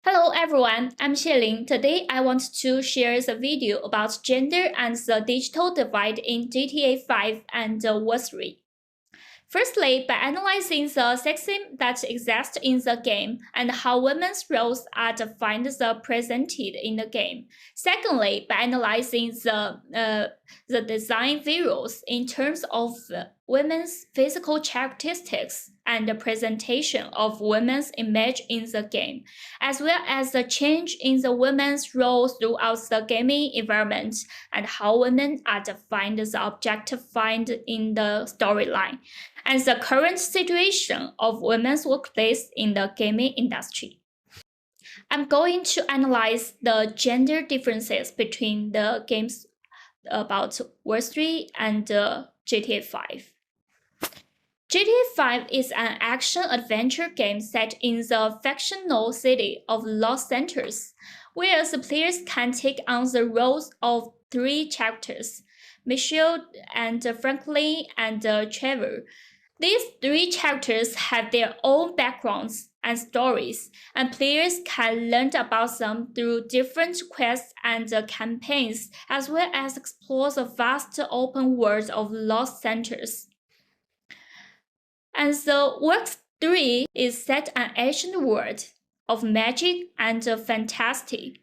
Hello everyone, I'm Xielin. Today I want to share the video about gender and the digital divide in GTA 5 and World 3. Firstly, by analyzing the sexism that exists in the game and how women's roles are defined and presented in the game. Secondly, by analyzing the design visuals in terms of women's physical characteristics and the presentation of women's image in the game, as well as the change in the women's role throughout the gaming environment and how women are defined as objectified in the storyline, and the current situation of women's workplace in the gaming industry. I'm going to analyze the gender differences between the games about World 3 and GTA 5. GTA 5 is an action-adventure game set in the fictional city of Los Angeles, where the players can take on the roles of three characters, Michelle and Franklin and Trevor. These three characters have their own backgrounds and stories, and players can learn about them through different quests and campaigns, as well as explore the vast open world of Los Angeles. And the World 3 is set an ancient world of magic and fantasy.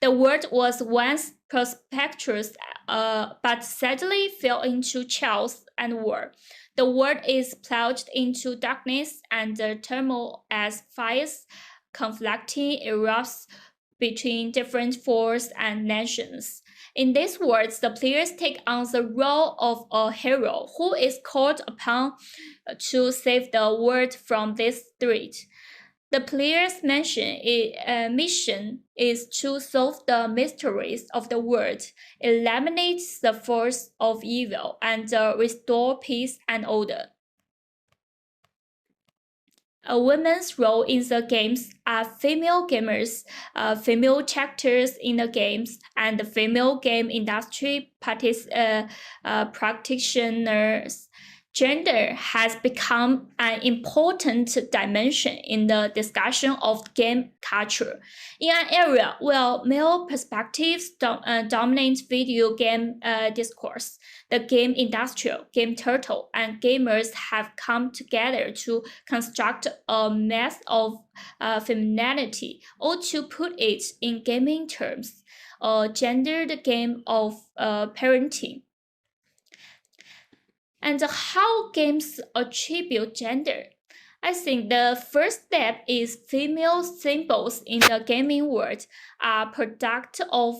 The world was once prosperous, but sadly fell into chaos and war. The world is plunged into darkness and turmoil as fires conflicting erupts between different forces and nations. In these words, the players take on the role of a hero who is called upon to save the world from this threat. The player's mission is to solve the mysteries of the world, eliminate the force of evil, and restore peace and order. A woman's role in the games are female gamers, female characters in the games, and female game industry practitioners. Gender has become an important dimension in the discussion of game culture. In an area where male perspectives dominate video game discourse, the game industry, game turtle, and gamers have come together to construct a mass of femininity, or to put it in gaming terms, a gendered game of parenting. And how games attribute gender. I think the first step is female symbols in the gaming world are product of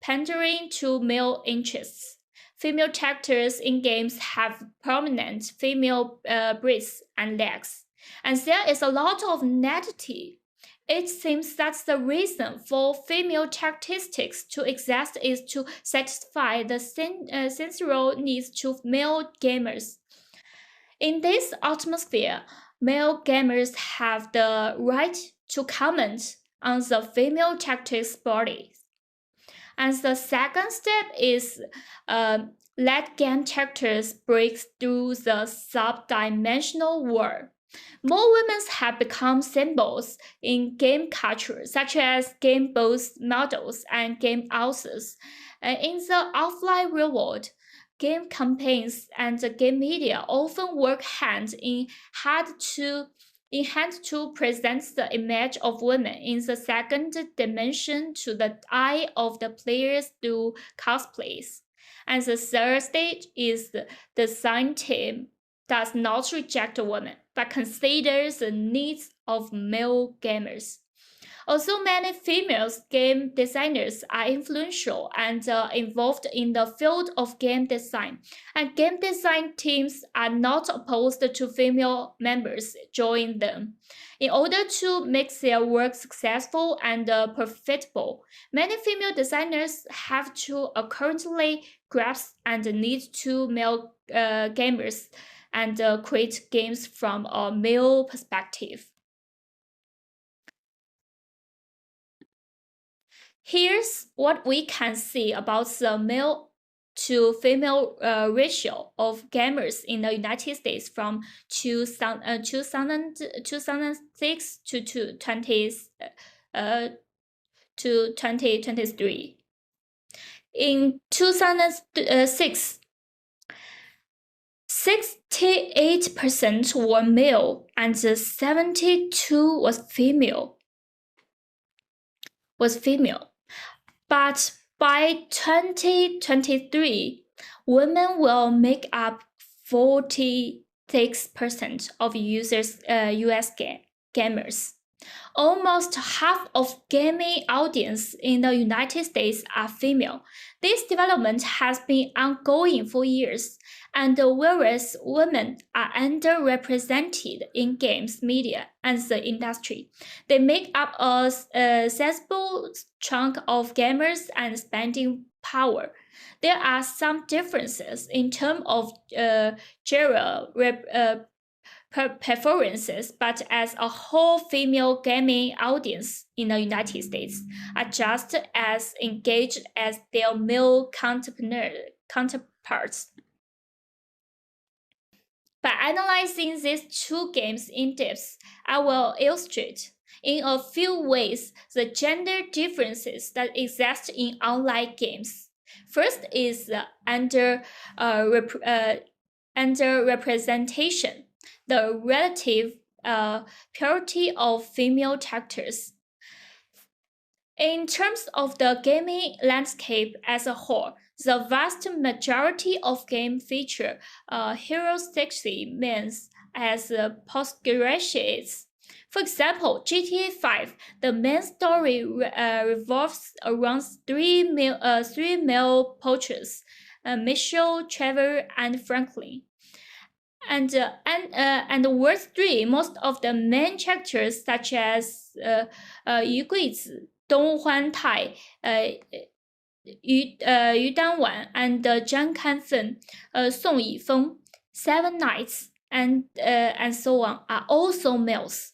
pandering to male interests. Female characters in games have prominent female breasts and legs, and there is a lot of nudity. It seems that the reason for female characteristics to exist is to satisfy the sensual needs to male gamers. In this atmosphere, male gamers have the right to comment on the female character's bodies. And the second step is let game characters break through the sub-dimensional world. More women have become symbols in game culture, such as game boss models and game authors. In the offline real world, game campaigns and the game media often work hand in hand to present the image of women in the second dimension to the eye of the players through cosplays. And the third stage is the design team does not reject women, but considers the needs of male gamers. Also, many female game designers are influential and involved in the field of game design, and game design teams are not opposed to female members joining them. In order to make their work successful and profitable, many female designers have to currently grasp and need to male gamers and create games from a male perspective. Here's what we can see about the male to female ratio of gamers in the United States from 2006 to 2023. In 2006, 68% were male and 72% was female. But by 2023, women will make up 46% of US gamers. Almost half of gaming audience in the United States are female. This development has been ongoing for years, and whereas women are underrepresented in games media and the industry, they make up a sizable chunk of gamers and spending power. There are some differences in terms of genre preferences, but as a whole, female gaming audience in the United States are just as engaged as their male counterparts. By analyzing these two games in depth, I will illustrate in a few ways the gender differences that exist in online games. First is the underrepresentation, the relative purity of female characters. In terms of the gaming landscape as a whole, the vast majority of games feature heterosexual men as postgraduates. For example, GTA5, the main story revolves around three male poachers, Michelle, Trevor, and Franklin. And World3, most of the main characters such as Yu Guizi, Dong Huan Tai, Yu Danwan, and Zhang Kanfen, Song Yifeng, Seven Knights, and so on, are also males.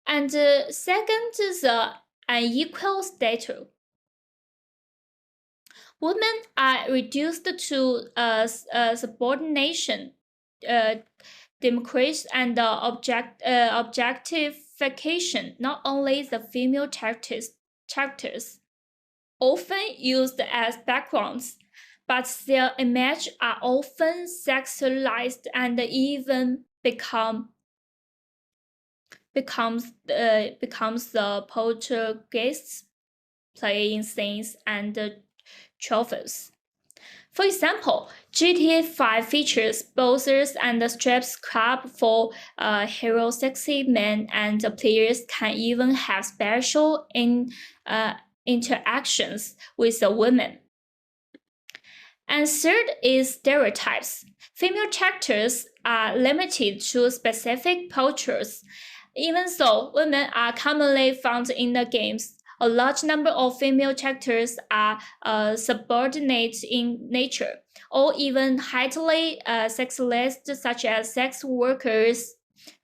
And second is the unequal status. Women are reduced to subordination, democracy, and objectification. Not only the female characters often used as backgrounds, but their images are often sexualized and even becomes the protagonists playing scenes and trophies. For example, GTA5 features posers and strips club for heterosexual men, and players can even have special interactions with the women. And third is stereotypes. Female characters are limited to specific cultures. Even though women are commonly found in the games, a large number of female characters are subordinate in nature, or even highly sexualized, such as sex workers.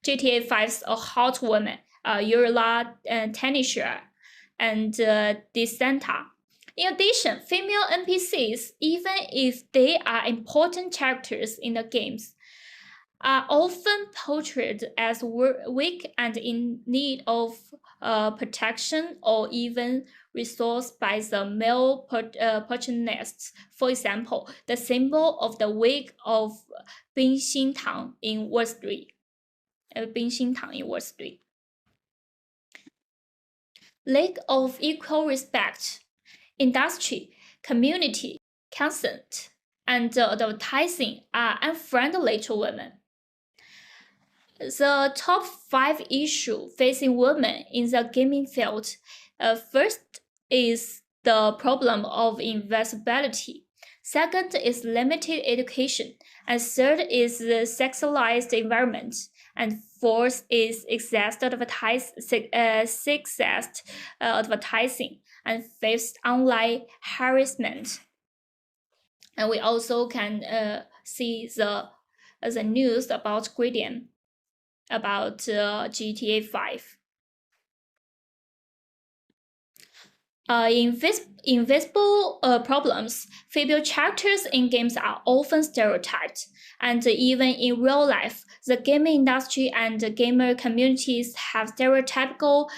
GTA5's a hot woman, Yurla Tanisha, and Desanta. In addition, female NPCs, even if they are important characters in the games, are often portrayed as weak and in need of protection or even resource by the male protagonists. For example, the symbol of the weak of Binxintang in World3. Lack of equal respect, industry, community, consent, and advertising are unfriendly to women. The top 5 issues facing women in the gaming field. First is the problem of invisibility. Second is limited education. And third is the sexualized environment. And fourth is sexist advertising. And fifth, online harassment. And we also can see the news about Gradient, about GTA5. Invisible problems. Female characters in games are often stereotyped, and even in real life, the gaming industry and the gamer communities have stereotypical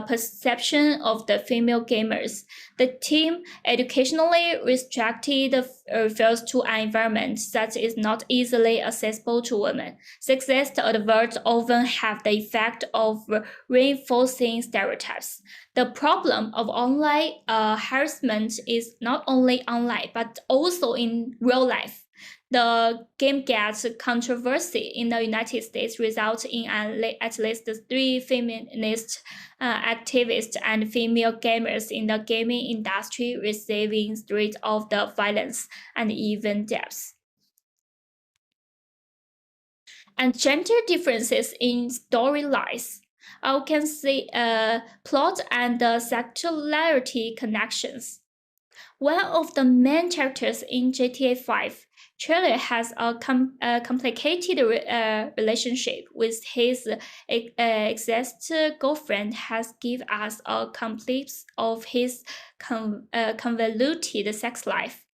perception of the female gamers. The team educationally restricted refers to an environment that is not easily accessible to women. Sexist adverts often have the effect of reinforcing stereotypes. The problem of online harassment is not only online but also in real life. The game gets controversy in the United States, resulting in at least 3 feminist activists and female gamers in the gaming industry receiving threats of the violence and even deaths. And gender differences in storylines. I can see plot and sexuality connections. One of the main characters in GTA 5, Charlie, has a complicated relationship with his ex-girlfriend, has given us a glimpse of his convoluted sex life.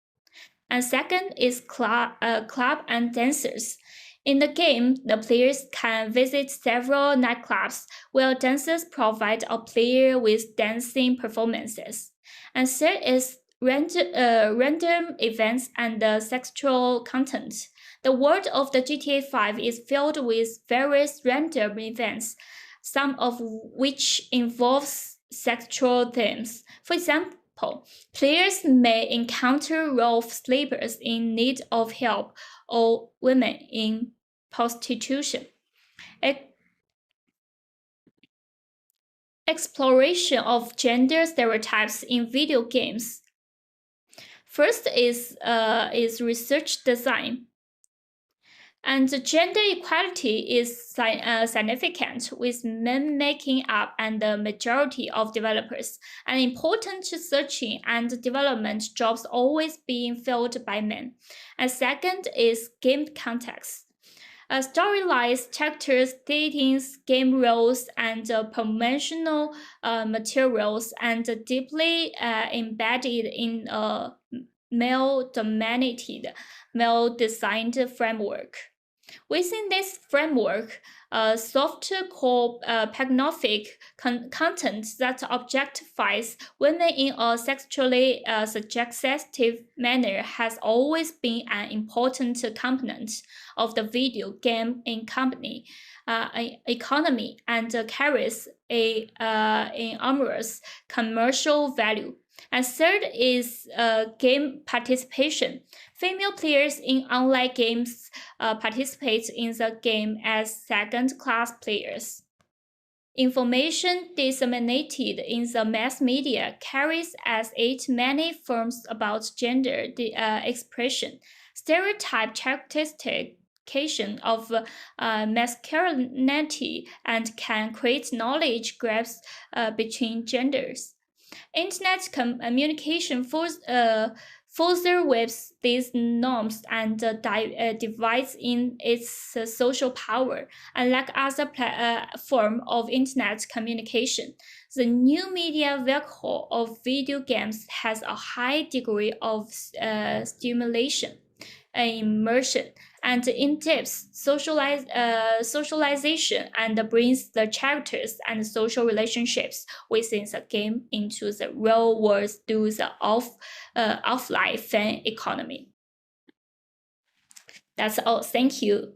And second is club and dancers. In the game, the players can visit several nightclubs where dancers provide a player with dancing performances. And third is random events and sexual content. The world of the GTA 5 is filled with various random events, some of which involve sexual themes. For example, players may encounter role sleepers in need of help or women in prostitution. Exploration of gender stereotypes in video games. First is research design. And gender equality is significant, with men making up and the majority of developers, and important searching and development jobs always being filled by men. And second is game context. Storylines, characters, datings, game roles, and promotional materials, and deeply embedded in a male-dominated, male-designed framework. Within this framework, soft-core pornographic content that objectifies women in a sexually suggestive manner has always been an important component of the video game economy and carries a enormous commercial value. And third is game participation. Female players in online games participate in the game as second-class players. Information disseminated in the mass media carries as it many forms about gender expression, stereotype characterization of masculinity, and can create knowledge gaps between genders. Internet communication further waves these norms and divides in its social power. Unlike other form of internet communication, the new media vehicle of video games has a high degree of stimulation, immersion, and in-depth socialization, and brings the characters and social relationships within the game into the real world through the offline fan economy. That's all. Thank you.